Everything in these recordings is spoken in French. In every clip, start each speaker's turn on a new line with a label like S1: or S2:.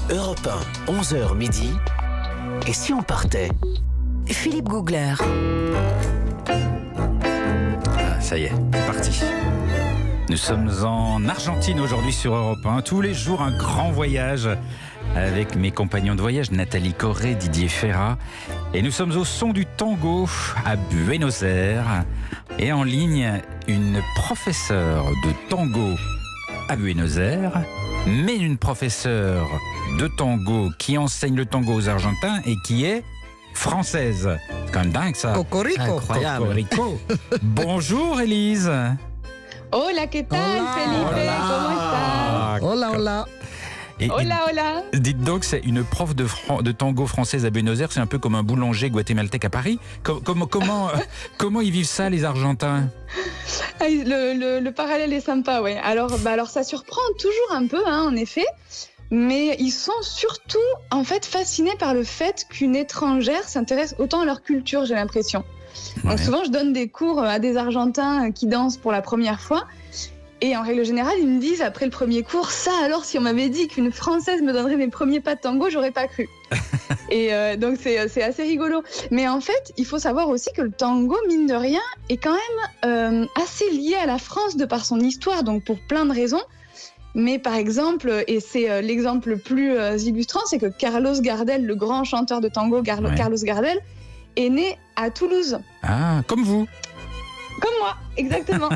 S1: Europe 1, 11h midi. Et si on partait?
S2: Philippe Googler.
S3: Ah, ça y est, c'est parti. Nous sommes en Argentine aujourd'hui sur Europe 1. Tous les jours, un grand voyage avec mes compagnons de voyage, Nathalie Corré, Didier Ferrat. Et nous sommes au son du tango à Buenos Aires. Et en ligne, une professeure de tango à Buenos Aires, mais une professeure de tango qui enseigne le tango aux Argentins et qui est française. C'est quand même dingue ça.
S4: Cocorico.
S3: Incroyable. Cocorico. Bonjour Élise.
S5: Hola, ¿qué tal,
S4: Hola.
S5: Felipe?
S3: Hola.
S5: ¿Cómo estás?
S4: Hola, hola.
S5: Hola, hola.
S3: Dites donc, c'est une prof de tango française à Buenos Aires, c'est un peu comme un boulanger guatémaltèque à Paris. Comment ils vivent ça, les Argentins?
S5: Le parallèle est sympa, ouais. Alors, ça surprend toujours un peu, en effet. Mais ils sont surtout, en fait, fascinés par le fait qu'une étrangère s'intéresse autant à leur culture, j'ai l'impression.
S3: Ouais.
S5: Donc souvent, je donne des cours à des Argentins qui dansent pour la première fois. Et en règle générale, ils me disent après le premier cours, ça alors, si on m'avait dit qu'une Française me donnerait mes premiers pas de tango, j'aurais pas cru. Et donc c'est assez rigolo. Mais en fait, il faut savoir aussi que le tango, mine de rien, est quand même assez lié à la France de par son histoire, donc pour plein de raisons. Mais par exemple, et c'est l'exemple le plus illustrant, c'est que Carlos Gardel, le grand chanteur de tango, Carlos Gardel, est né à Toulouse.
S3: Ah, comme vous.
S5: Comme moi, exactement.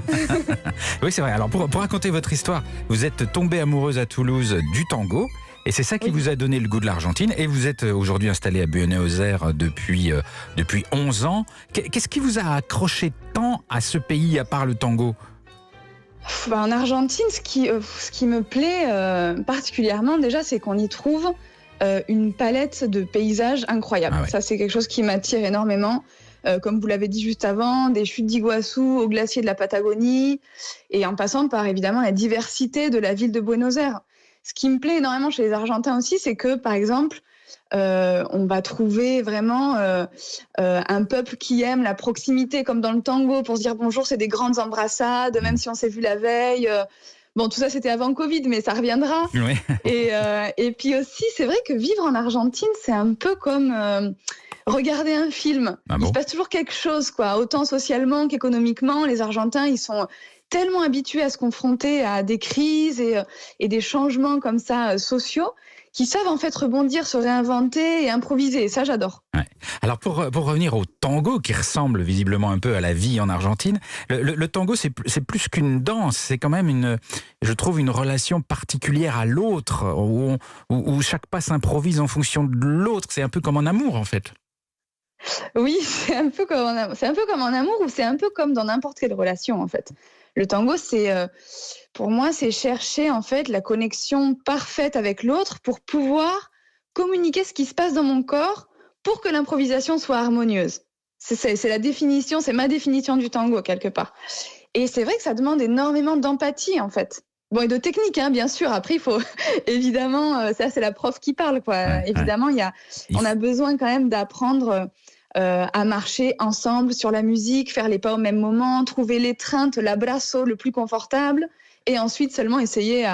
S3: Oui, c'est vrai. Alors, pour raconter votre histoire, vous êtes tombée amoureuse à Toulouse du tango. Et c'est ça qui vous a donné le goût de l'Argentine. Et vous êtes aujourd'hui installée à Buenos Aires depuis 11 ans. Qu'est-ce qui vous a accroché tant à ce pays, à part le tango ?
S5: En Argentine, ce qui me plaît particulièrement, déjà, c'est qu'on y trouve une palette de paysages incroyables.
S3: Ah ouais.
S5: Ça, c'est quelque chose qui m'attire énormément. Comme vous l'avez dit juste avant, des chutes d'Iguassou au glacier de la Patagonie, et en passant par évidemment la diversité de la ville de Buenos Aires. Ce qui me plaît énormément chez les Argentins aussi, c'est que, par exemple, on va trouver vraiment un peuple qui aime la proximité, comme dans le tango, pour se dire bonjour, c'est des grandes embrassades, même si on s'est vu la veille. Bon, tout ça, c'était avant Covid, mais ça reviendra.
S3: Oui.
S5: Et puis aussi, c'est vrai que vivre en Argentine, c'est un peu comme regarder un film.
S3: Ah bon ?
S5: Il se passe toujours quelque chose, quoi. Autant socialement qu'économiquement. Les Argentins, ils sont tellement habitués à se confronter à des crises et des changements comme ça sociaux, qui savent en fait rebondir, se réinventer et improviser. Et ça, j'adore.
S3: Ouais. Alors pour revenir au tango, qui ressemble visiblement un peu à la vie en Argentine, le tango c'est plus qu'une danse, c'est quand même je trouve une relation particulière à l'autre, où chaque pas s'improvise en fonction de l'autre. C'est un peu comme en amour en fait.
S5: Oui, c'est un peu comme en amour, ou c'est un peu comme dans n'importe quelle relation en fait. Le tango, pour moi, c'est chercher en fait la connexion parfaite avec l'autre pour pouvoir communiquer ce qui se passe dans mon corps pour que l'improvisation soit harmonieuse. C'est la définition, c'est ma définition du tango quelque part. Et c'est vrai que ça demande énormément d'empathie en fait. Bon, et de technique, bien sûr. Après, il faut évidemment, ça c'est la prof qui parle, quoi.
S3: Ouais,
S5: évidemment, on a besoin quand même d'apprendre à marcher ensemble sur la musique, faire les pas au même moment, trouver l'étreinte, l'abrazo le plus confortable, et ensuite seulement essayer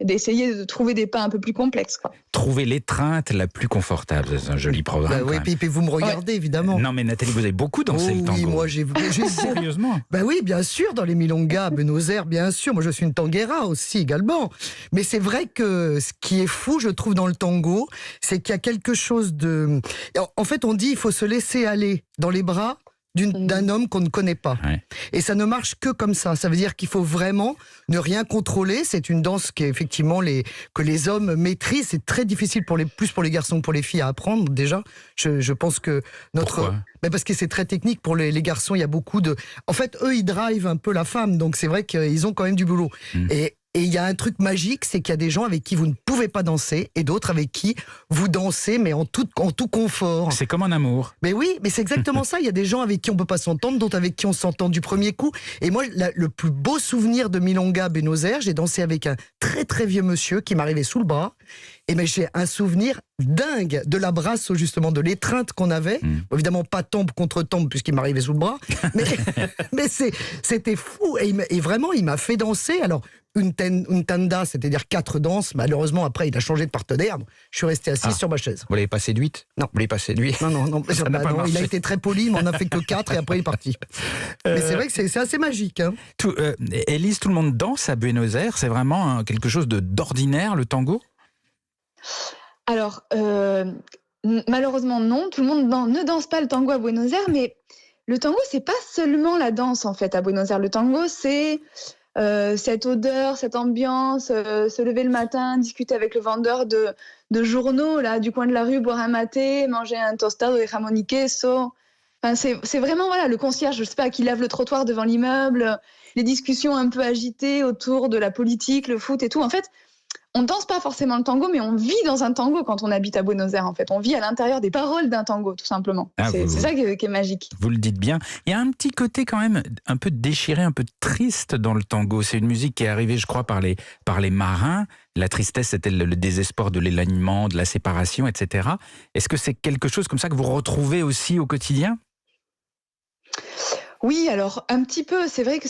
S5: de trouver des pas un peu plus complexes, quoi.
S3: Trouver l'étreinte la plus confortable, c'est un joli programme.
S4: Oui, puis vous me regardez, évidemment.
S3: Non mais Nathalie, vous avez beaucoup dansé le tango.
S4: Oui, moi j'ai
S3: Sérieusement.
S4: Oui, bien sûr, dans les milongas, Buenos Aires, bien sûr. Moi, je suis une tanguera aussi, également. Mais c'est vrai que ce qui est fou, je trouve, dans le tango, c'est qu'il y a quelque chose de... En fait, on dit il faut se laisser aller dans les bras d'un homme qu'on ne connaît pas.
S3: Ouais.
S4: Et ça ne marche que comme ça. Ça veut dire qu'il faut vraiment ne rien contrôler. C'est une danse qui est effectivement que les hommes maîtrisent. C'est très difficile plus pour les garçons que pour les filles à apprendre, déjà. Je pense que
S3: Pourquoi ?
S4: Parce que c'est très technique pour les garçons. Il y a beaucoup de... En fait, eux, ils drivent un peu la femme. Donc c'est vrai qu'ils ont quand même du boulot. Et il y a un truc magique, c'est qu'il y a des gens avec qui vous ne pouvez pas danser et d'autres avec qui vous dansez, mais en tout confort.
S3: C'est comme en amour.
S4: Mais oui, mais c'est exactement ça. Il y a des gens avec qui on peut pas s'entendre, d'autres avec qui on s'entend du premier coup. Et moi, le plus beau souvenir de Milonga Buenos Aires, j'ai dansé avec un très très vieux monsieur qui m'arrivait sous le bras. Et mais j'ai un souvenir dingue de l'abrasso, justement, de l'étreinte qu'on avait. Évidemment, pas tempe contre tempe, puisqu'il m'arrivait sous le bras. Mais c'était fou. Et vraiment, il m'a fait danser. Alors, une tanda, c'est-à-dire 4 danses. Malheureusement, après, il a changé de partenaire. Je suis resté assise sur ma chaise.
S6: Vous l'avez pas séduite?
S4: Non.
S6: Vous l'avez pas séduit?
S4: Non, il a été très poli, mais on n'a fait que 4 et après il est parti. Mais c'est vrai que c'est assez magique. Hein.
S3: Élise, tout le monde danse à Buenos Aires. C'est vraiment quelque chose d'ordinaire, le tango?
S5: Alors, malheureusement non, tout le monde ne danse pas le tango à Buenos Aires, mais le tango, c'est pas seulement la danse en fait à Buenos Aires. Le tango, c'est cette odeur, cette ambiance, se lever le matin, discuter avec le vendeur de journaux là du coin de la rue, boire un maté, manger un tostado de jamón y queso. Enfin, c'est vraiment voilà, le concierge, je sais pas, qui lave le trottoir devant l'immeuble, les discussions un peu agitées autour de la politique, le foot et tout. En fait, on danse pas forcément le tango, mais on vit dans un tango quand on habite à Buenos Aires. En fait, on vit à l'intérieur des paroles d'un tango, tout simplement. C'est ça qui est magique.
S3: Vous le dites bien. Il y a un petit côté quand même un peu déchiré, un peu triste dans le tango. C'est une musique qui est arrivée, je crois, par les marins. La tristesse, c'était le désespoir de l'éloignement, de la séparation, etc. Est-ce que c'est quelque chose comme ça que vous retrouvez aussi au quotidien?
S5: Oui, alors un petit peu. C'est vrai que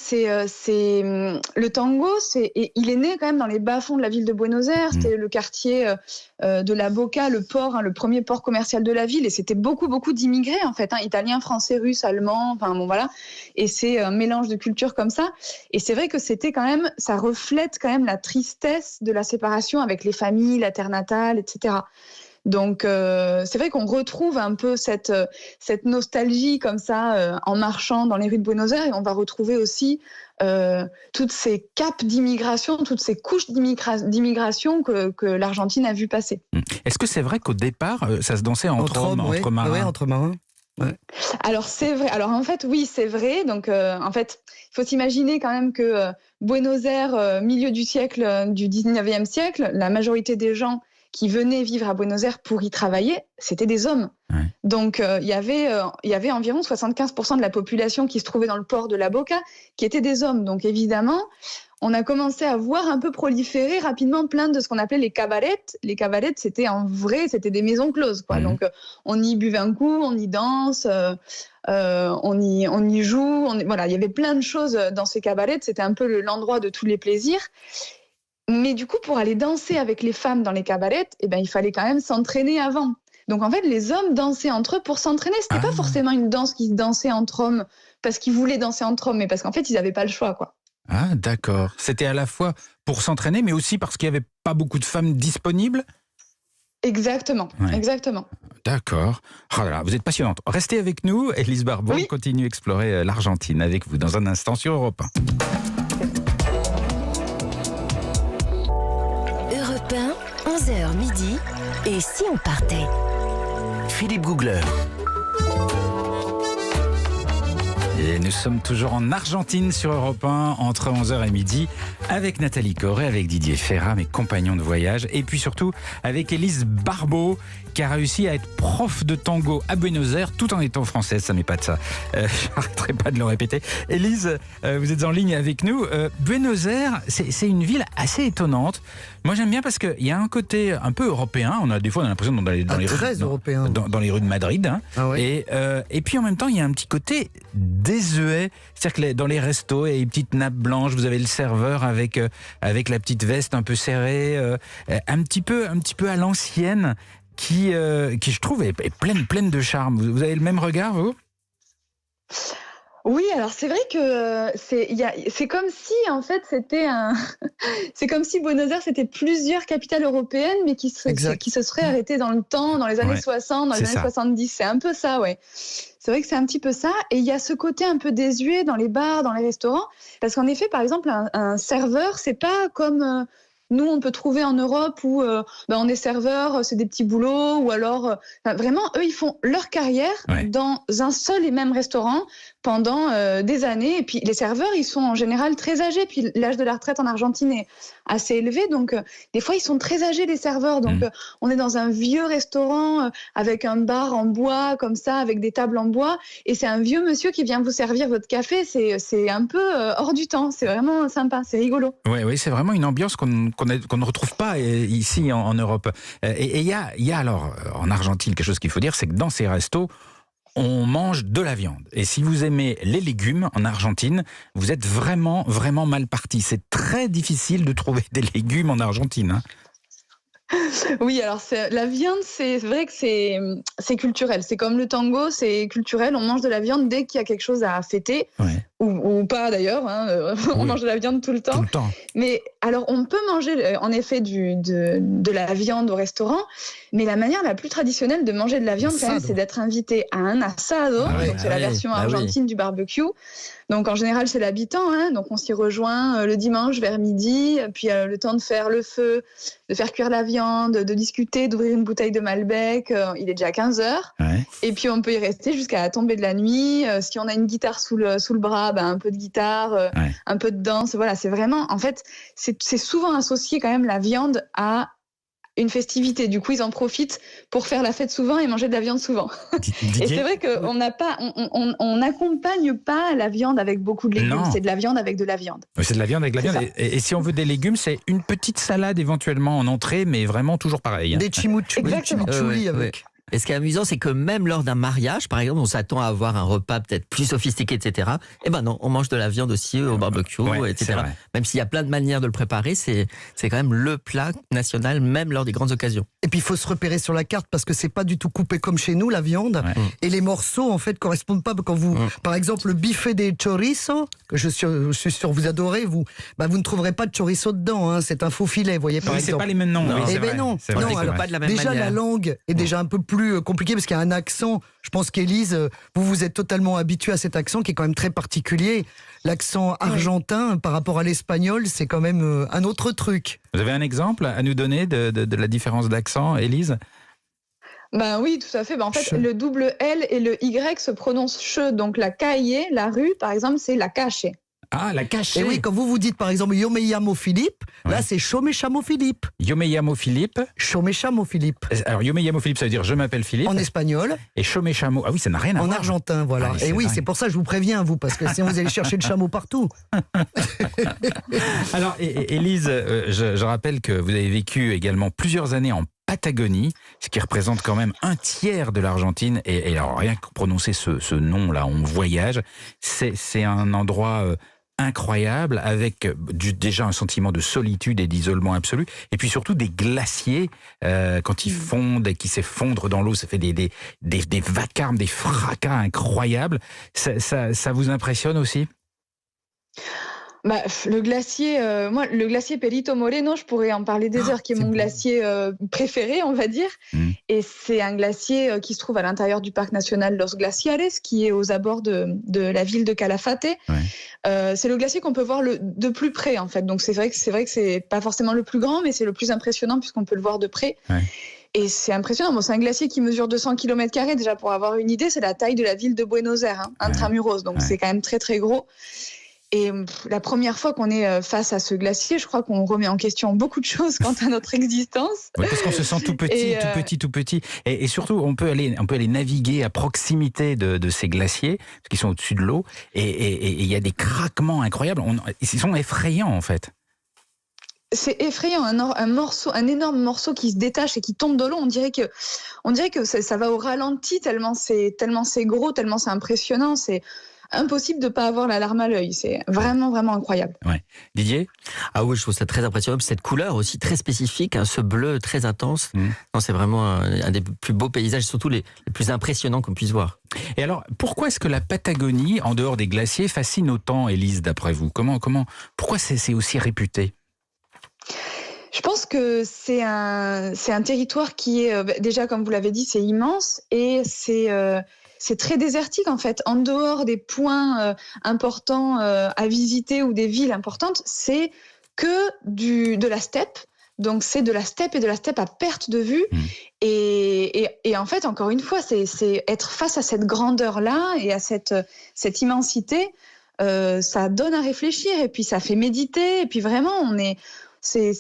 S5: le tango, il est né quand même dans les bas-fonds de la ville de Buenos Aires. C'était le quartier de la Boca, le port, le premier port commercial de la ville. Et c'était beaucoup d'immigrés en fait, italiens, français, russes, allemands. Enfin bon voilà. Et c'est un mélange de cultures comme ça. Et c'est vrai que ça reflète quand même la tristesse de la séparation avec les familles, la terre natale, etc. Donc c'est vrai qu'on retrouve un peu cette nostalgie comme ça en marchant dans les rues de Buenos Aires, et on va retrouver aussi toutes ces capes d'immigration, toutes ces couches d'immigration que l'Argentine a vu passer.
S3: Est-ce que c'est vrai qu'au départ, ça se dansait entre hommes, entre marins?
S4: Oui, entre marins. Ouais.
S5: Alors c'est vrai. Alors en fait oui c'est vrai. Donc en fait il faut s'imaginer quand même que Buenos Aires, milieu du 19e siècle, la majorité des gens qui venaient vivre à Buenos Aires pour y travailler, c'était des hommes. Ouais. Donc il y avait environ 75% de la population qui se trouvait dans le port de la Boca qui étaient des hommes. Donc évidemment, on a commencé à voir un peu proliférer rapidement plein de ce qu'on appelait les cabarets. Les cabarets, c'était c'était des maisons closes, quoi. Donc on y buvait un coup, on y danse, on y joue. Voilà, il y avait plein de choses dans ces cabarets. C'était un peu l'endroit de tous les plaisirs. Mais du coup, pour aller danser avec les femmes dans les cabarets, il fallait quand même s'entraîner avant. Donc en fait, les hommes dansaient entre eux pour s'entraîner. C'était pas forcément une danse qui se dansait entre hommes parce qu'ils voulaient danser entre hommes, mais parce qu'en fait, ils n'avaient pas le choix, quoi.
S3: Ah, d'accord. C'était à la fois pour s'entraîner, mais aussi parce qu'il n'y avait pas beaucoup de femmes disponibles?
S5: Exactement, exactement.
S3: D'accord. Oh là là, vous êtes passionnante. Restez avec nous, Élise Barbeau. On continue à explorer l'Argentine avec vous dans un instant sur Europe 1.
S2: Europe 1, 11h midi. Et si on partait?
S1: Philippe Googler.
S3: Et nous sommes toujours en Argentine sur Europe 1 entre 11h et midi avec Nathalie Corré, avec Didier Ferrat, mes compagnons de voyage, et puis surtout avec Élise Barbeau qui a réussi à être prof de tango à Buenos Aires tout en étant française. Ça m'épate ça. J'arrêterai pas de le répéter. Élise, vous êtes en ligne avec nous. Buenos Aires, c'est une ville assez étonnante. Moi j'aime bien parce qu'il y a un côté un peu européen. Des fois on a l'impression dans les rues, dans les rues de Madrid. Hein. Ah ouais. Et puis en même temps il y a un petit côté désuet. C'est-à-dire que dans les restos, il y a une petite nappe blanche, vous avez le serveur avec la petite veste un peu serrée, un petit peu à l'ancienne, qui je trouve est pleine de charme. Vous avez le même regard, vous ?
S5: Oui, alors c'est vrai que c'est comme si en fait c'est comme si Buenos Aires c'était plusieurs capitales européennes mais qui se seraient arrêtées dans le temps, dans les années 60, dans les années 70. C'est un peu ça, ouais. C'est vrai que c'est un petit peu ça. Et il y a ce côté un peu désuet dans les bars, dans les restaurants, parce qu'en effet, par exemple, un serveur, c'est pas comme nous, on peut trouver en Europe où on est serveur, c'est des petits boulots, ou alors vraiment, eux, ils font leur carrière dans un seul et même restaurant pendant des années. Et puis les serveurs, ils sont en général très âgés. Puis l'âge de la retraite en Argentine est assez élevé, donc des fois, ils sont très âgés, les serveurs. Donc on est dans un vieux restaurant avec un bar en bois, comme ça, avec des tables en bois, et c'est un vieux monsieur qui vient vous servir votre café. C'est un peu hors du temps. C'est vraiment sympa, c'est rigolo.
S3: Oui, c'est vraiment une ambiance qu'on ne retrouve pas ici en Europe. Et il y a alors, en Argentine, quelque chose qu'il faut dire, c'est que dans ces restos, on mange de la viande. Et si vous aimez les légumes en Argentine, vous êtes vraiment, vraiment mal parti. C'est très difficile de trouver des légumes en Argentine. Hein.
S5: Oui, alors la viande, c'est vrai que c'est culturel. C'est comme le tango, c'est culturel. On mange de la viande dès qu'il y a quelque chose à fêter,
S3: Ouais.
S5: ou pas d'ailleurs. Hein. On
S3: Oui.
S5: mange de la viande tout le temps.
S3: Tout le temps.
S5: Mais alors, on peut manger en effet de la viande au restaurant, mais la manière la plus traditionnelle de manger de la viande, quand même,
S4: Asado.
S5: c'est d'être invité à un asado.
S3: Ah ouais,
S5: Donc, c'est la version
S6: oui.
S5: argentine du barbecue. Donc, en général, c'est l'habitant. Hein. Donc, on s'y rejoint le dimanche vers midi, puis le temps de faire le feu, de faire cuire la viande, de discuter, d'ouvrir une bouteille de Malbec. Il est déjà 15h.
S3: Ouais.
S5: Et puis, on peut y rester jusqu'à la tombée de la nuit. Si on a une guitare sous le bras, un peu de guitare,
S3: Ouais.
S5: un peu de danse. Voilà, c'est vraiment... En fait, c'est souvent associé quand même la viande à une festivité. Du coup, ils en profitent pour faire la fête souvent et manger de la viande souvent. Et
S3: Didier,
S5: c'est vrai qu'on n'a pas, on n'accompagne pas la viande avec beaucoup de légumes.
S3: Non.
S5: C'est de la viande avec de la viande.
S3: c'est de la viande avec la
S5: C'est
S3: viande. Et si on veut des légumes, c'est une petite salade éventuellement en entrée, mais vraiment toujours pareil. Hein.
S4: Des chimichurri
S5: Exactement.
S4: avec.
S6: Et ce qui est amusant, c'est que même lors d'un mariage, par exemple, on s'attend à avoir un repas peut-être plus sophistiqué, etc. Eh ben non, on mange de la viande aussi au barbecue,
S3: Ouais, c'est
S6: etc.
S3: vrai.
S6: Même s'il y a plein de manières de le préparer, c'est quand même le plat national, même lors des grandes occasions.
S4: Et puis il faut se repérer sur la carte parce que c'est pas du tout coupé comme chez nous la viande.
S3: Ouais.
S4: Et les morceaux en fait correspondent pas quand vous, par exemple le bife des chorizo que je suis sûr vous adorez vous, vous ne trouverez pas de chorizo dedans. Hein, c'est un faux filet, vous voyez par
S3: Oui, c'est
S4: exemple.
S3: pas les mêmes noms.
S6: Non.
S3: oui, c'est
S4: Eh ben
S3: vrai.
S4: non,
S3: C'est vrai,
S4: non,
S3: c'est
S4: alors,
S3: vrai.
S6: pas de la même
S4: déjà
S6: manière.
S4: la langue est déjà un peu plus compliquée parce qu'il y a un accent. Je pense qu'Élise, vous êtes totalement habituée à cet accent qui est quand même très particulier. L'accent argentin par rapport à l'espagnol, c'est quand même un autre truc.
S3: Vous avez un exemple à nous donner de la différence d'accent, Élise?
S5: Oui, tout à fait. En fait,
S4: Che.
S5: le double L et le Y se prononcent che. Donc la calle, la rue, par exemple, c'est la cache.
S3: Ah, la cachée.
S4: Et oui, quand vous dites par exemple Yo me llamo Philippe, là
S3: Ouais.
S4: c'est Yo me llamo Philippe.
S3: Yo me llamo Philippe.
S4: Yo me llamo Philippe.
S3: Alors, Yo me llamo Philippe, ça veut dire je m'appelle Philippe.
S4: En espagnol,
S3: Et Yo me llamo. Ah oui, ça n'a rien à
S4: en
S3: voir.
S4: argentin, voilà.
S3: Ah oui, c'est
S4: Et oui,
S3: dingue.
S4: c'est pour ça que je vous préviens, vous, parce que sinon vous allez chercher le chameau partout.
S3: Alors, Élise, je rappelle que vous avez vécu également plusieurs années en Patagonie, ce qui représente quand même un tiers de l'Argentine. Et alors, rien que prononcer ce nom-là, on voyage. C'est un endroit incroyable, avec déjà un sentiment de solitude et d'isolement absolu, et puis surtout des glaciers quand ils fondent et qui s'effondrent dans l'eau, ça fait des vacarmes, des fracas incroyables. Ça vous impressionne aussi?
S5: Le glacier, le glacier Perito Moreno, je pourrais en parler des heures, qui est
S4: c'est
S5: mon
S4: beau.
S5: glacier préféré, on va dire. Et c'est un glacier qui se trouve à l'intérieur du parc national Los Glaciares, qui est aux abords de la ville de Calafate.
S3: Ouais.
S5: C'est le glacier qu'on peut voir de plus près, en fait. Donc c'est vrai que c'est pas forcément le plus grand, mais c'est le plus impressionnant puisqu'on peut le voir de près.
S3: Ouais.
S5: Et c'est impressionnant. Bon, c'est un glacier qui mesure 200 km². Déjà, pour avoir une idée, c'est la taille de la ville de Buenos Aires, intramuros. Donc c'est quand même très, très gros. Et la première fois qu'on est face à ce glacier, je crois qu'on remet en question beaucoup de choses quant à notre existence.
S3: Oui, parce qu'on se sent tout petit, tout petit. Et surtout, on peut aller naviguer à proximité de ces glaciers, parce qu'ils sont au-dessus de l'eau, et il y a des craquements incroyables. Ils sont effrayants, en fait.
S5: C'est effrayant, un énorme morceau qui se détache et qui tombe de l'eau. On dirait que ça va au ralenti tellement c'est gros, tellement c'est impressionnant. C'est impossible de ne pas avoir la larme à l'œil. C'est vraiment, vraiment incroyable.
S3: Ouais. Didier?
S6: Ah oui, je trouve ça très impressionnant. Cette couleur aussi très spécifique, ce bleu très intense. Non, c'est vraiment un des plus beaux paysages, surtout les plus impressionnants qu'on puisse voir.
S3: Et alors, pourquoi est-ce que la Patagonie, en dehors des glaciers, fascine autant, Élise, d'après vous? Pourquoi c'est aussi réputé?
S5: Je pense que c'est un territoire qui est, déjà, comme vous l'avez dit, c'est immense et c'est très désertique en fait. En dehors des points importants à visiter ou des villes importantes, c'est que de la steppe. Donc c'est de la steppe et de la steppe à perte de vue. Et en fait, encore une fois, c'est être face à cette grandeur-là et à cette immensité. Ça donne à réfléchir et puis ça fait méditer. Et puis vraiment, c'est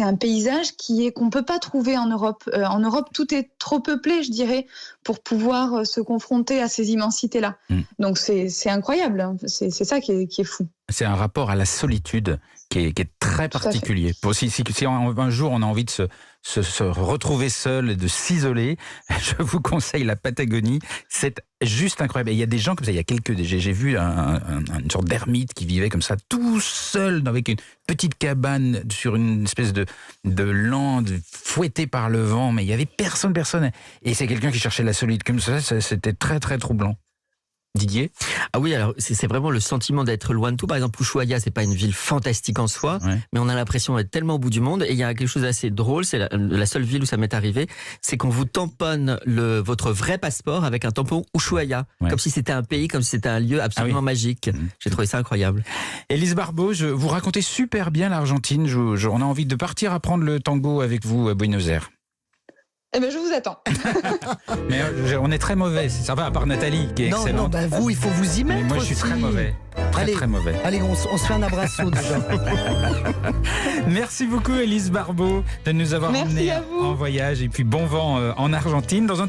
S5: un paysage qu'on peut pas trouver en Europe. En Europe, tout est trop peuplé, je dirais, pour pouvoir se confronter à ces immensités-là. Donc c'est incroyable. C'est ça qui est fou.
S3: C'est un rapport à la solitude qui est très
S5: Tout à fait.
S3: particulier. Si un jour on a envie de se retrouver seul et de s'isoler, je vous conseille la Patagonie. C'est juste incroyable. Et il y a des gens comme ça. J'ai vu une sorte d'ermite qui vivait comme ça, tout seul, avec une petite cabane sur une espèce de lande fouettée par le vent. Mais il y avait personne. Et c'est quelqu'un qui cherchait la solitude comme ça. C'était très, très troublant. Didier ?
S6: Ah oui, alors c'est vraiment le sentiment d'être loin de tout. Par exemple, Ushuaia, c'est pas une ville fantastique en soi,
S3: Ouais.
S6: mais on a l'impression d'être tellement au bout du monde. Et il y a quelque chose d'assez drôle, c'est la seule ville où ça m'est arrivé, c'est qu'on vous tamponne votre vrai passeport avec un tampon Ushuaia,
S3: Ouais.
S6: comme si c'était un pays, comme si c'était un lieu absolument magique. J'ai trouvé ça incroyable.
S3: Élise Barbeau, vous racontez super bien l'Argentine. On a envie de partir apprendre le tango avec vous à Buenos Aires.
S5: Eh bien, je vous attends.
S3: Mais on est très mauvais. Ça va, à part Nathalie, qui est
S4: Non,
S3: excellente.
S4: vous, il faut vous y mettre.
S3: Mais moi, je suis
S4: aussi.
S3: très mauvais.
S4: Allez.
S3: Très mauvais.
S4: Allez, on se fait un abraço déjà.
S3: Merci beaucoup, Élise Barbeau, de nous avoir
S5: Merci
S3: emmenés
S5: à vous.
S3: en voyage. Et puis, bon vent en Argentine. Dans un